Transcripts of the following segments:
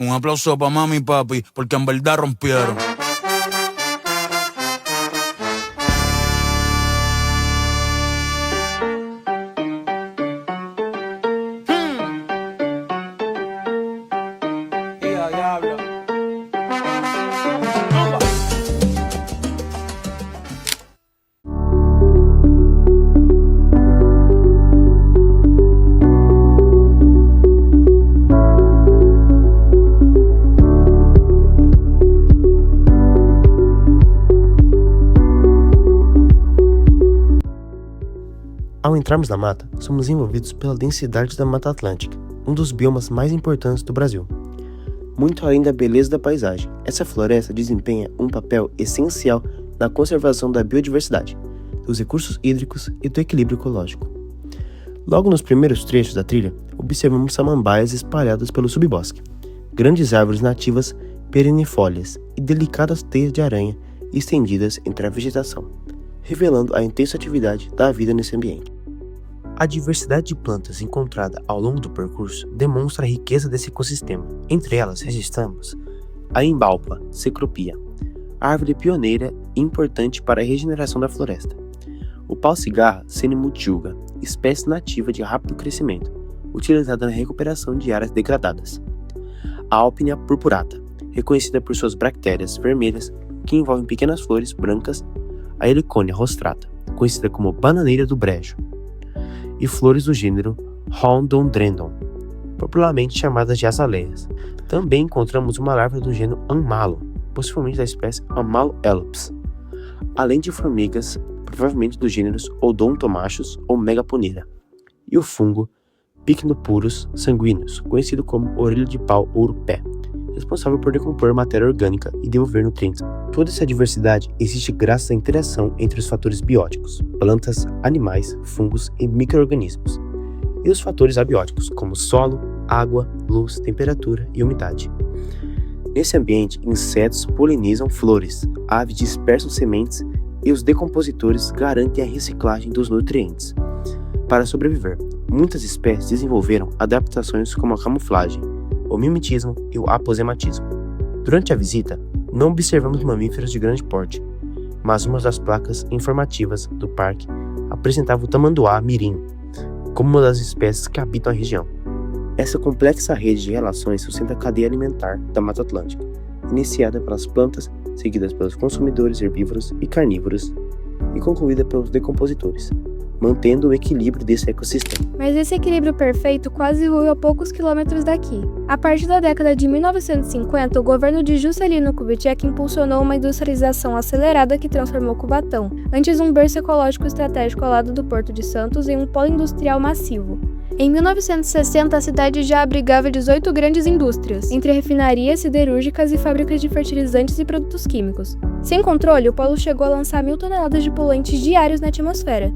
Un aplauso pa' mami y papi, porque en verdad rompieron. Ao entrarmos na mata, somos envolvidos pela densidade da Mata Atlântica, um dos biomas mais importantes do Brasil. Muito além da beleza da paisagem, essa floresta desempenha um papel essencial na conservação da biodiversidade, dos recursos hídricos e do equilíbrio ecológico. Logo nos primeiros trechos da trilha, observamos samambaias espalhadas pelo subbosque, grandes árvores nativas perennifólias e delicadas teias de aranha estendidas entre a vegetação, revelando a intensa atividade da vida nesse ambiente. A diversidade de plantas encontrada ao longo do percurso demonstra a riqueza desse ecossistema. Entre elas, registramos a Embalpa cecropia, árvore pioneira e importante para a regeneração da floresta. O pau-cigarra Senemutiuga, espécie nativa de rápido crescimento, utilizada na recuperação de áreas degradadas. A Alpina purpurata, reconhecida por suas bactérias vermelhas que envolvem pequenas flores brancas. A Heliconia rostrata, conhecida como bananeira do brejo, e flores do gênero Rhododendron, popularmente chamadas de azaleias. Também encontramos uma larva do gênero Amalo, possivelmente da espécie Amalo-elops, além de formigas, provavelmente dos gêneros Odontomachus ou Megaponera, e o fungo Pycnopurus sanguineus, conhecido como orelha de pau ouro-pé, responsável por decompor matéria orgânica e devolver nutrientes. Toda essa diversidade existe graças à interação entre os fatores bióticos, plantas, animais, fungos e micro-organismos, e os fatores abióticos, como solo, água, luz, temperatura e umidade. Nesse ambiente, insetos polinizam flores, aves dispersam sementes e os decompositores garantem a reciclagem dos nutrientes. Para sobreviver, muitas espécies desenvolveram adaptações como a camuflagem, o mimetismo e o aposematismo. Durante a visita, não observamos mamíferos de grande porte, mas uma das placas informativas do parque apresentava o tamanduá mirim, como uma das espécies que habitam a região. Essa complexa rede de relações sustenta a cadeia alimentar da Mata Atlântica, iniciada pelas plantas, seguidas pelos consumidores herbívoros e carnívoros, e concluída pelos decompositores, mantendo o equilíbrio desse ecossistema. Mas esse equilíbrio perfeito quase ruiu a poucos quilômetros daqui. A partir da década de 1950, o governo de Juscelino Kubitschek impulsionou uma industrialização acelerada que transformou Cubatão, antes um berço ecológico estratégico ao lado do Porto de Santos, em um polo industrial massivo. Em 1960, a cidade já abrigava 18 grandes indústrias, entre refinarias siderúrgicas e fábricas de fertilizantes e produtos químicos. Sem controle, o polo chegou a lançar 1.000 toneladas de poluentes diários na atmosfera.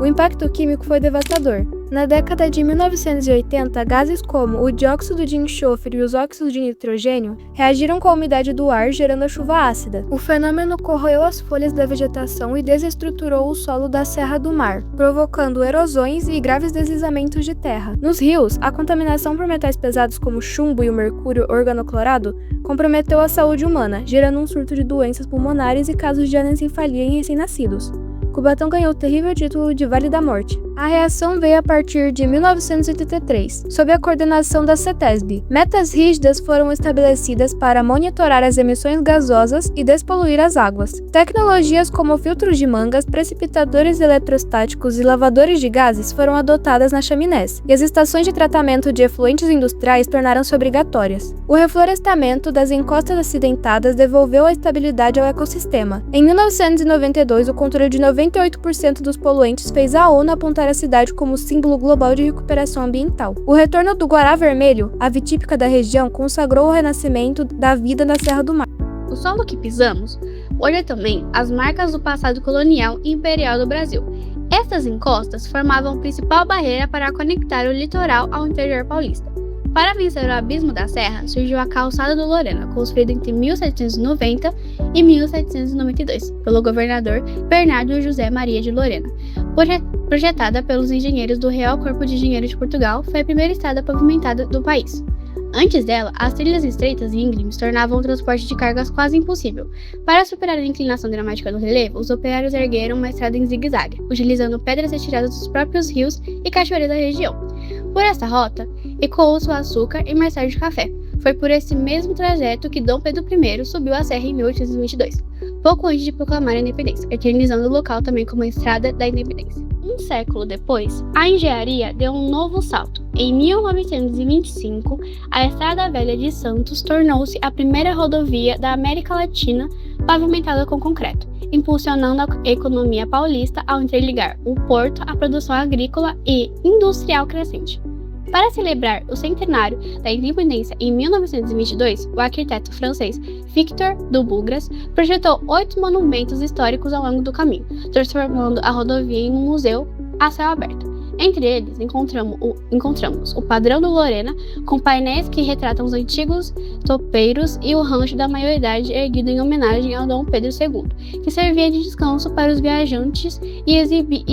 O impacto químico foi devastador. Na década de 1980, gases como o dióxido de enxofre e os óxidos de nitrogênio reagiram com a umidade do ar, gerando a chuva ácida. O fenômeno corroeu as folhas da vegetação e desestruturou o solo da Serra do Mar, provocando erosões e graves deslizamentos de terra. Nos rios, a contaminação por metais pesados como o chumbo e o mercúrio organoclorado comprometeu a saúde humana, gerando um surto de doenças pulmonares e casos de anencefalia em recém-nascidos. Cubatão ganhou o terrível título de Vale da Morte. A reação veio a partir de 1983, sob a coordenação da CETESB. Metas rígidas foram estabelecidas para monitorar as emissões gasosas e despoluir as águas. Tecnologias como filtros de mangas, precipitadores eletrostáticos e lavadores de gases foram adotadas nas chaminés, e as estações de tratamento de efluentes industriais tornaram-se obrigatórias. O reflorestamento das encostas acidentadas devolveu a estabilidade ao ecossistema. Em 1992, o controle de 98% dos poluentes fez a ONU apontar a cidade como símbolo global de recuperação ambiental. O retorno do guará vermelho, ave típica da região, consagrou o renascimento da vida na Serra do Mar. O solo que pisamos olha também as marcas do passado colonial e imperial do Brasil. Estas encostas formavam a principal barreira para conectar o litoral ao interior paulista. Para vencer o abismo da serra, surgiu a Calçada do Lorena, construída entre 1790 e 1792, pelo governador Bernardo José Maria de Lorena. Projetada pelos engenheiros do Real Corpo de Engenheiros de Portugal, foi a primeira estrada pavimentada do país. Antes dela, as trilhas estreitas e íngremes tornavam o transporte de cargas quase impossível. Para superar a inclinação dramática do relevo, os operários ergueram uma estrada em zigue-zague, utilizando pedras retiradas dos próprios rios e cachoeiras da região. Por essa rota, ecoou-se o açúcar e mais tarde o café. Foi por esse mesmo trajeto que Dom Pedro I subiu a serra em 1822, pouco antes de proclamar a independência, eternizando o local também como a Estrada da Independência. Um século depois, a engenharia deu um novo salto. Em 1925, a Estrada Velha de Santos tornou-se a primeira rodovia da América Latina pavimentada com concreto, impulsionando a economia paulista ao interligar o porto à produção agrícola e industrial crescente. Para celebrar o centenário da independência em 1922, o arquiteto francês Victor Dubugras projetou 8 monumentos históricos ao longo do caminho, transformando a rodovia em um museu a céu aberto. Entre eles, encontramos o Padrão do Lorena, com painéis que retratam os antigos topeiros e o rancho da maioridade erguido em homenagem ao Dom Pedro II, que servia de descanso para os viajantes e exibe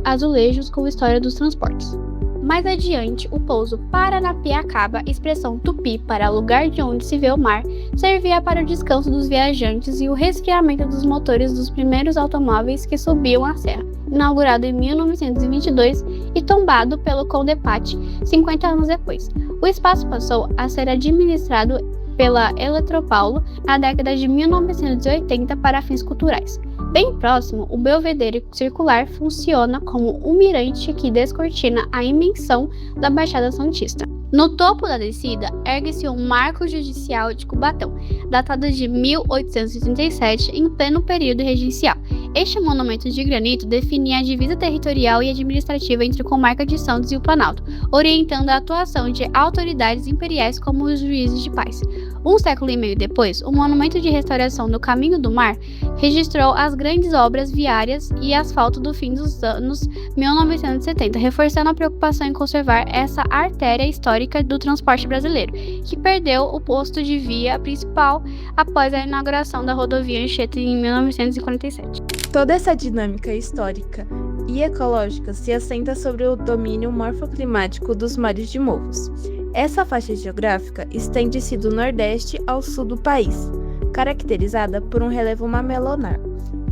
azulejos com a história dos transportes. Mais adiante, o pouso Paranapiacaba, expressão tupi para lugar de onde se vê o mar, servia para o descanso dos viajantes e o resfriamento dos motores dos primeiros automóveis que subiam a serra, inaugurado em 1922 e tombado pelo Conde Patti 50 anos depois. O espaço passou a ser administrado pela Eletropaulo na década de 1980 para fins culturais. Bem próximo, o belvedere circular funciona como um mirante que descortina a imensão da Baixada Santista. No topo da descida, ergue-se um marco judicial de Cubatão, datado de 1837, em pleno período regencial. Este monumento de granito definia a divisa territorial e administrativa entre a comarca de Santos e o Planalto, orientando a atuação de autoridades imperiais como os juízes de paz. Um século e meio depois, o monumento de restauração do Caminho do Mar registrou as grandes obras viárias e asfalto do fim dos anos 1970, reforçando a preocupação em conservar essa artéria histórica do transporte brasileiro, que perdeu o posto de via principal após a inauguração da rodovia Anchieta em 1947. Toda essa dinâmica histórica e ecológica se assenta sobre o domínio morfoclimático dos mares de morros. Essa faixa geográfica estende-se do nordeste ao sul do país, caracterizada por um relevo mamelonar,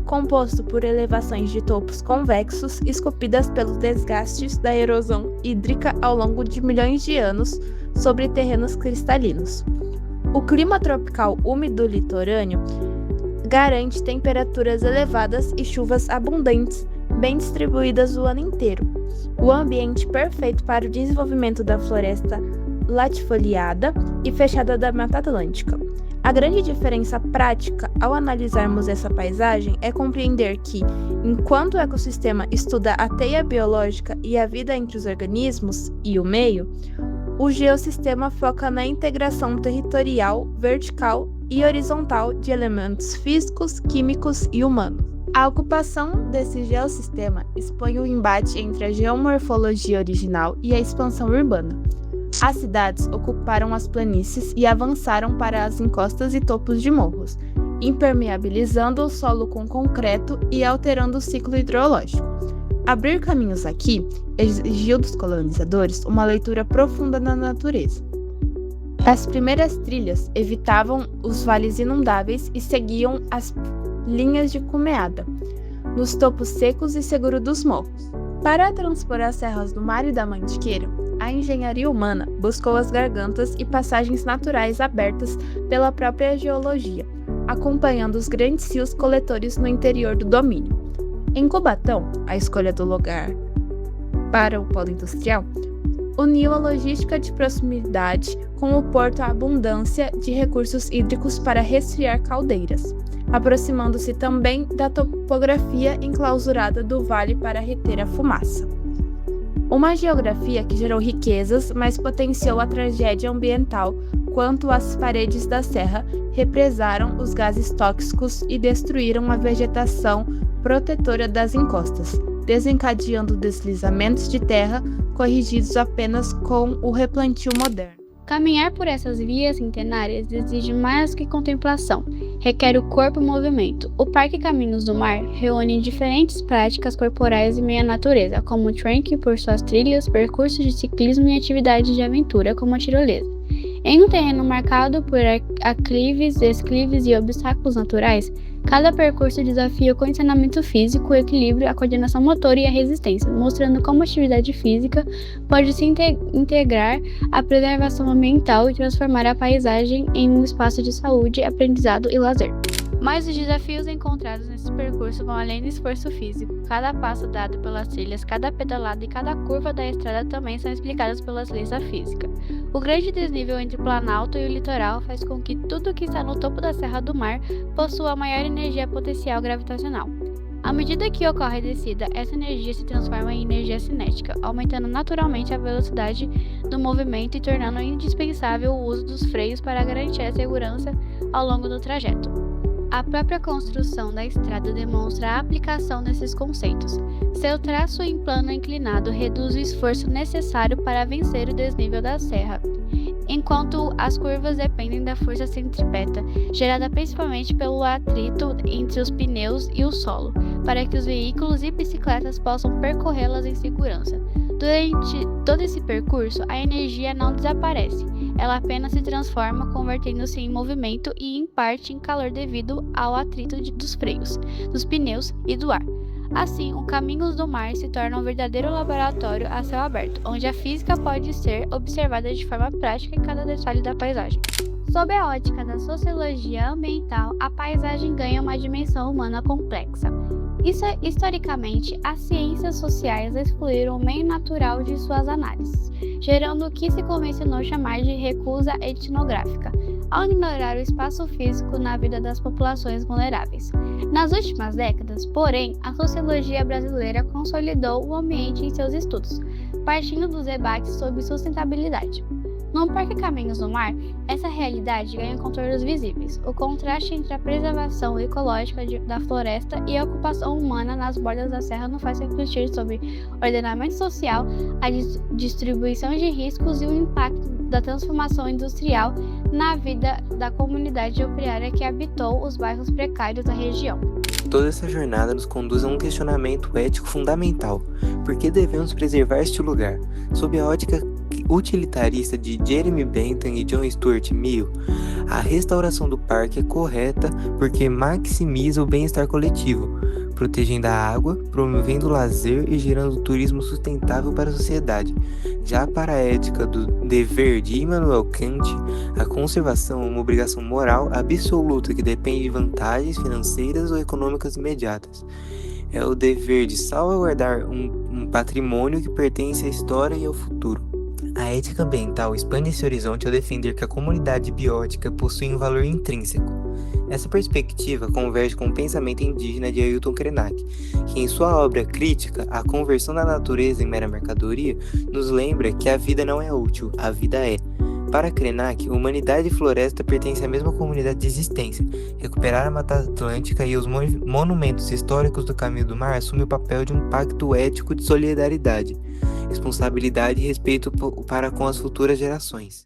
composto por elevações de topos convexos esculpidas pelos desgastes da erosão hídrica ao longo de milhões de anos sobre terrenos cristalinos. O clima tropical úmido litorâneo garante temperaturas elevadas e chuvas abundantes, bem distribuídas o ano inteiro. O ambiente perfeito para o desenvolvimento da floresta latifoliada e fechada da Mata Atlântica. A grande diferença prática ao analisarmos essa paisagem é compreender que, enquanto o ecossistema estuda a teia biológica e a vida entre os organismos e o meio, o geossistema foca na integração territorial, vertical e horizontal de elementos físicos, químicos e humanos. A ocupação desse geossistema expõe o embate entre a geomorfologia original e a expansão urbana. As cidades ocuparam as planícies e avançaram para as encostas e topos de morros, impermeabilizando o solo com concreto e alterando o ciclo hidrológico. Abrir caminhos aqui exigiu dos colonizadores uma leitura profunda da natureza. As primeiras trilhas evitavam os vales inundáveis e seguiam as linhas de cumeada, nos topos secos e seguros dos morros. Para transpor as serras do Mar e da Mantiqueira, a engenharia humana buscou as gargantas e passagens naturais abertas pela própria geologia, acompanhando os grandes rios coletores no interior do domínio. Em Cubatão, a escolha do lugar para o polo industrial uniu a logística de proximidade com o porto à abundância de recursos hídricos para resfriar caldeiras, aproximando-se também da topografia enclausurada do vale para reter a fumaça. Uma geografia que gerou riquezas, mas potenciou a tragédia ambiental quanto as paredes da serra represaram os gases tóxicos e destruíram a vegetação protetora das encostas, desencadeando deslizamentos de terra corrigidos apenas com o replantio moderno. Caminhar por essas vias centenárias exige mais que contemplação, requer o corpo em movimento. O Parque Caminhos do Mar reúne diferentes práticas corporais e meia-natureza, como o trekking por suas trilhas, percursos de ciclismo e atividades de aventura, como a tirolesa. Em um terreno marcado por aclives, desclives e obstáculos naturais, cada percurso desafia o condicionamento físico, o equilíbrio, a coordenação motora e a resistência, mostrando como a atividade física pode se integrar à preservação ambiental e transformar a paisagem em um espaço de saúde, aprendizado e lazer. Mas os desafios encontrados nesse percurso vão além do esforço físico. Cada passo dado pelas trilhas, cada pedalada e cada curva da estrada também são explicadas pelas leis da física. O grande desnível entre o Planalto e o litoral faz com que tudo que está no topo da Serra do Mar possua maior energia potencial gravitacional. À medida que ocorre a descida, essa energia se transforma em energia cinética, aumentando naturalmente a velocidade do movimento e tornando indispensável o uso dos freios para garantir a segurança ao longo do trajeto. A própria construção da estrada demonstra a aplicação desses conceitos. Seu traço em plano inclinado reduz o esforço necessário para vencer o desnível da serra, enquanto as curvas dependem da força centrípeta, gerada principalmente pelo atrito entre os pneus e o solo, para que os veículos e bicicletas possam percorrê-las em segurança. Durante todo esse percurso, a energia não desaparece, ela apenas se transforma, convertendo-se em movimento e, em parte, em calor devido ao atrito dos freios, dos pneus e do ar. Assim, o Caminhos do Mar se torna um verdadeiro laboratório a céu aberto, onde a física pode ser observada de forma prática em cada detalhe da paisagem. Sob a ótica da sociologia ambiental, a paisagem ganha uma dimensão humana complexa. Historicamente, as ciências sociais excluíram o meio natural de suas análises, gerando o que se convencionou chamar de recusa etnográfica, ao ignorar o espaço físico na vida das populações vulneráveis. Nas últimas décadas, porém, a sociologia brasileira consolidou o ambiente em seus estudos, partindo dos debates sobre sustentabilidade. No Parque Caminhos do Mar, essa realidade ganha contornos visíveis. O contraste entre a preservação ecológica da floresta e a ocupação humana nas bordas da serra nos faz refletir sobre ordenamento social, a distribuição de riscos e o impacto da transformação industrial na vida da comunidade operária que habitou os bairros precários da região. Toda essa jornada nos conduz a um questionamento ético fundamental. Por que devemos preservar este lugar? Sob a ótica utilitarista de Jeremy Bentham e John Stuart Mill, a restauração do parque é correta porque maximiza o bem-estar coletivo, protegendo a água, promovendo o lazer e gerando turismo sustentável para a sociedade. Já para a ética do dever de Immanuel Kant, a conservação é uma obrigação moral absoluta que depende de vantagens financeiras ou econômicas imediatas. É o dever de salvaguardar um patrimônio que pertence à história e ao futuro. A ética ambiental expande esse horizonte ao defender que a comunidade biótica possui um valor intrínseco. Essa perspectiva converge com o pensamento indígena de Ailton Krenak, que em sua obra crítica, A Conversão da Natureza em Mera Mercadoria, nos lembra que a vida não é útil, a vida é. Para Krenak, humanidade e floresta pertencem à mesma comunidade de existência. Recuperar a Mata Atlântica e os monumentos históricos do Caminho do Mar assume o papel de um pacto ético de solidariedade, responsabilidade e respeito para com as futuras gerações.